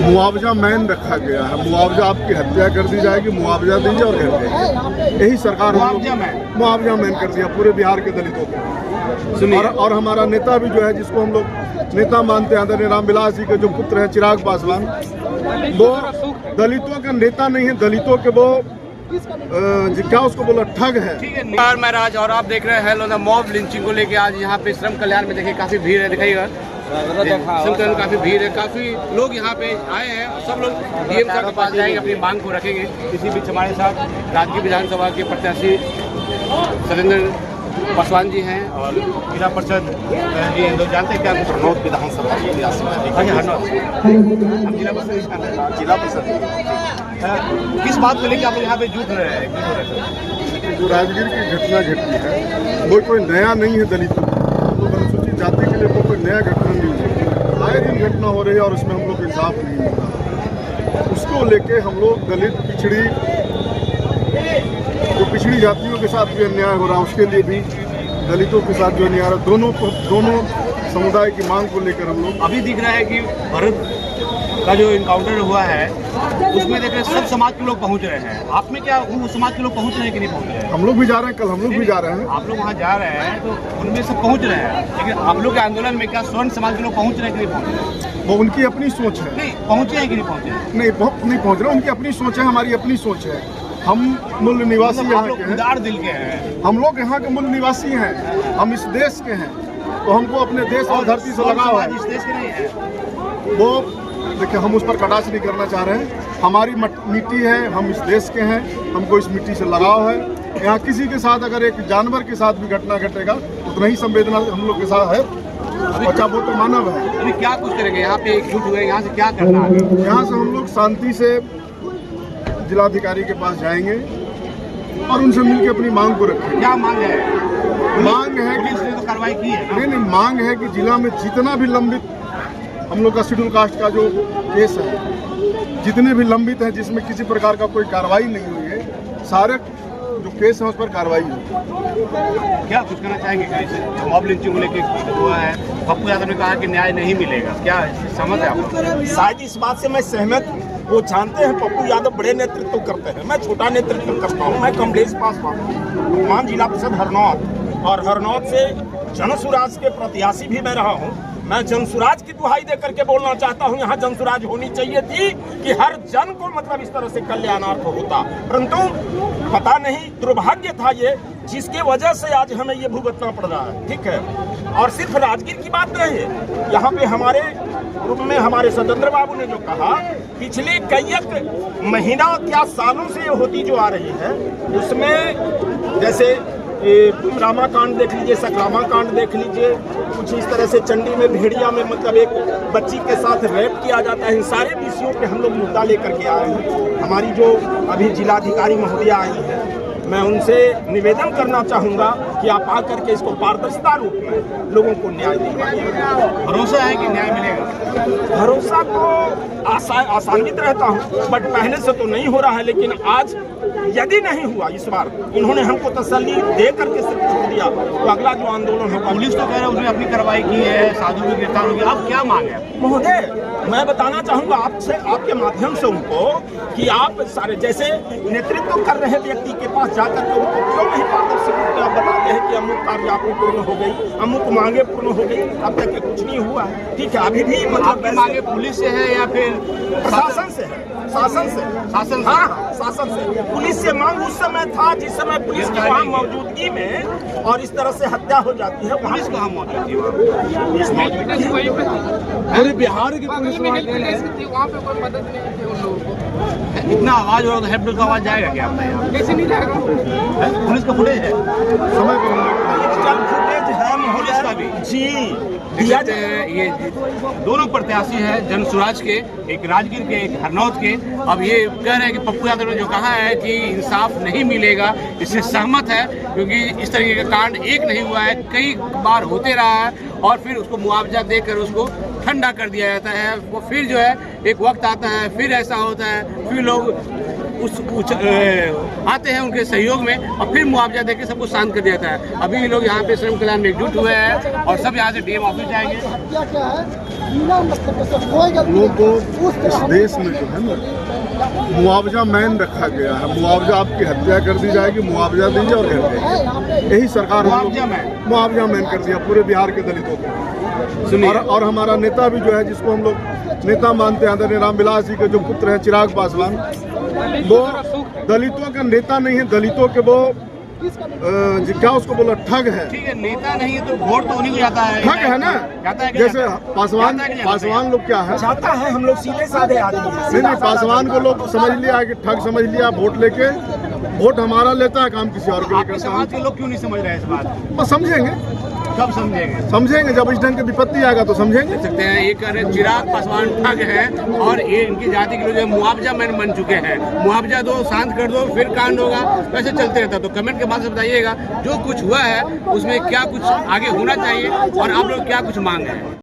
मुआवजा मैन रखा गया है। मुआवजा, आपकी हत्या कर दी जाएगी, मुआवजा दीजिए और घर जाइए। यही सरकार मुआवजा मैन कर दिया पूरे बिहार के दलितों को। और हमारा नेता भी जो है, जिसको हम लोग नेता मानते हैं, आदरणीय रामविलास जी के जो पुत्र हैं चिराग पासवान, वो दलितों का नेता नहीं है, दलितों के वो क्या उसको बोला, ठग है। नमस्कार, मैं राज और आप देख रहे हैं हेलो द मॉब लिंचिंग को लेके आज यहाँ पे श्रम कल्याण में देखिए काफी भीड़ है, दिखाइएगा श्रम कल्याण काफी भीड़ है, काफी लोग यहाँ पे आए हैं और सब लोग डीएम साहब के पास जाएंगे, अपनी मांग को रखेंगे। इसी बीच हमारे साथ राजगीर विधानसभा के प्रत्याशी सतेंद्र पासवान जी हैं और जिला परिषद जी हैं। लोग जानते हैं क्या हरनौत विधानसभा हम जिला परिषद किस बात को लेकर आप यहाँ पे जुट रहे हैं? जो राजगीर की घटना घटी है वो कोई नया नहीं है। दलितों तो अनुसूचित जाति के लिए कोई नया घटना नहीं है। आए दिन घटना हो रही है और उसमें हम लोग इंसाफ नहीं मिलता। उसको लेके हम लोग दलित पिछड़ी जातियों के साथ जो अन्याय हो रहा है, उसके लिए भी दलितों के साथ जो अन्याय, दोनों समुदाय की मांग को लेकर हम लोग अभी दिख रहा है कि भरत का जो इनकाउंटर हुआ है उसमें देख रहे सब समाज के लोग पहुंच रहे हैं। आप में क्या उस समाज के लोग पहुंच रहे हैं कि नहीं पहुंच रहे हैं? हम लोग भी जा रहे हैं, कल हम लोग भी जा रहे हैं। आप लोग वहाँ जा रहे हैं तो उनमें सब पहुंच रहे हैं, लेकिन आप लोग के आंदोलन में क्या स्वर्ण समाज के लोग पहुंच रहे हैं कि नहीं पहुंच रहे हैं? वो उनकी अपनी सोच है। नहीं पहुंचे हैं कि नहीं पहुंचे? नहीं पहुंच रहे, उनकी अपनी सोच है, हमारी अपनी सोच है। हम मूल निवासी यहाँ के हैं, उदार दिल के हैं, हम लोग यहाँ के मूल निवासी हैं, हम इस देश के हैं, तो हमको अपने देश और धरती से लगाव है। इस देश के नहीं है वो देखिए, हम उस पर कटाक्ष नहीं करना चाह रहे हैं। हमारी मिट्टी है, हम इस देश के हैं, हमको इस मिट्टी से लगाव है। यहाँ किसी के साथ अगर एक जानवर के साथ भी घटना घटेगा उतना ही संवेदना हम लोग के साथ है। बच्चा वो तो मानव है। अभी क्या कुछ करेंगे? यहाँ पे एकजुट हुए, यहाँ से क्या करना है? यहाँ से हम लोग शांति से जिलाधिकारी के पास जाएंगे और उनसे मिलकर अपनी मांग को रखेंगे। क्या मांग है? मांग है कि पुलिस ने तो कार्रवाई की है। नहीं, मांग है कि जिला में जितना भी लंबित हम लोग का शेड्यूल कास्ट का जो केस है, जितने भी लंबित हैं, जिसमें किसी प्रकार का कोई कार्रवाई नहीं हुई है, सारे जो केस है उस पर कार्रवाई हुई। क्या कुछ करना चाहेंगे? मॉब लिंचिंग को लेकर हुआ है, पप्पू यादव ने कहा कि न्याय नहीं मिलेगा, क्या समझ है आपको? शायद इस बात से मैं सहमत। वो जानते हैं पप्पू यादव बड़े नेतृत्व करते हैं, मैं छोटा नेतृत्व करता हूँ। मैं कमलेश पासवान, वर्तमान जिला परिषद हरनौत, और हरनौत से जनसुराज के प्रत्याशी भी मैं रहा हूँ। मैं जनसुराज की दुहाई दे करके बोलना चाहता हूँ, यहाँ जनसुराज होनी चाहिए थी कि हर जन को मतलब इस तरह से कल्याणार्थ होता, परंतु पता नहीं, दुर्भाग्य था ये, जिसके वजह से आज हमें ये भुगतना पड़ रहा है। ठीक है, और सिर्फ राजगीर की बात नहीं है, यहाँ पे हमारे ग्रुप में हमारे सतेंद्र बाबू ने जो कहा, पिछले कई महीना क्या सालों से ये होती जो आ रही है, उसमें जैसे रामा कांड देख लीजिए, सकरामा कांड देख लीजिए, कुछ इस तरह से चंडी में भेड़िया में मतलब एक बच्ची के साथ रेप किया जाता है। इन सारे विषयों पे हम लोग मुद्दा लेकर के आए हैं। हमारी जो अभी जिलाधिकारी महोदया आई है, मैं उनसे निवेदन करना चाहूँगा कि आप आकर के इसको पारदर्शिता रूप में लोगों को न्याय दिलवाइएगा। भरोसा है कि न्याय मिलेगा? भरोसा तो आसान्वित रहता हूँ, बट पहले से तो नहीं हो रहा है, लेकिन आज यदि नहीं हुआ, इस बार इन्होंने हमको तसल्ली दे करके सिर्फ छोड़ दिया, तो अगला जो आंदोलन होगा। पुलिस तो कह रहा है उसने अपनी कार्रवाई की है, साधु भी गिरफ्तार हो गया, अब क्या मांग है? महोदय, मैं बताना चाहूँगा आपसे, आपके माध्यम से उनको, कि आप सारे जैसे नेतृत्व कर रहे व्यक्ति के पास जाकर के उनको क्यों नहीं पारदर्शी रूप में आप बताते हैं कि अमुक कार्य आपकी पूर्ण हो गई, अमुक मांगे पूर्ण हो गई, अब तक कुछ नहीं हुआ है। ठीक है, अभी भी मतलब मांगे पुलिस से है या फिर प्रशासन से है? शासन से। हाँ, शासन से। पुलिस से मांग उस समय था जिस समय पुलिस की वहाँ मौजूदगी में और इस तरह से हत्या हो जाती है। पुलिस कहाँ मौजूद थी? पूरे बिहार की पुलिस वहाँ पे कोई मदद नहीं थी उन लोगों को। इतना आवाज हो रहा है, हेल्प का आवाज जाएगा क्या आपका यहाँ? कैसे नहीं जाएगा? पुलिस का फुटेज है, समय पर फुटेज है पुलिस का भी जी। ये दोनों प्रत्याशी हैं जनसुराज के, एक राजगीर के, एक हरनौत के। अब ये कह रहे हैं कि पप्पू यादव ने जो कहा है कि इंसाफ नहीं मिलेगा, इससे सहमत है, क्योंकि इस तरीके का कांड एक नहीं हुआ है, कई बार होते रहा है और फिर उसको मुआवजा देकर उसको ठंडा कर दिया जाता है। वो फिर जो है एक वक्त आता है, फिर ऐसा होता है, फिर लोग आते हैं उनके सहयोग में और फिर मुआवजा देकर सबको शांत कर दिया जाता है। अभी लोग यहाँ पे श्रम कल्याण में एकजुट हुए हैं और सब यहाँ से डीएम ऑफिस जाएंगे। लोगों को इस देश में जो है ना मुआवजा मैन रखा गया है। मुआवजा, आपकी हत्या कर दी जाएगी, मुआवजा दीजिए और घर जाइए। यही सरकार मुआवजा मैन कर दिया पूरे बिहार के दलितों को। और हमारा नेता भी जो है, जिसको हम लोग नेता मानते हैं, आदरणीय रामविलास जी के जो पुत्र हैं चिराग पासवान, वो दलितों का नेता नहीं है, दलितों के वो क्या उसको बोला, ठग है। ठीक है, नेता नहीं है तो वोट तो उन्हीं को जाता है। ठग है ना, जाता है कि जैसे जाता पासवान लोग क्या है, चाहता है हम लोग सीधे साधे आदमी। नहीं, पासवान को लोग समझ लिया है कि ठग समझ लिया, वोट लेके वोट हमारा लेता है, काम किसी और के लिए आपके करता समाज है। के लोग क्यों नहीं समझ रहे हैं इस बात को? बस समझेंगे, कब समझेंगे? जब इस ढंग की विपत्ति आएगा तो समझेंगे। देख सकते हैं ये कह रहे हैं चिराग पासवान ठग है और ये इनकी जाति के लोग मुआवजा मैन बन चुके हैं। मुआवजा दो, शांत कर दो, फिर कांड होगा, वैसे चलते रहता। तो कमेंट के बाद से बताइएगा जो कुछ हुआ है उसमें क्या कुछ आगे होना चाहिए और आप लोग क्या कुछ मांग रहे हैं।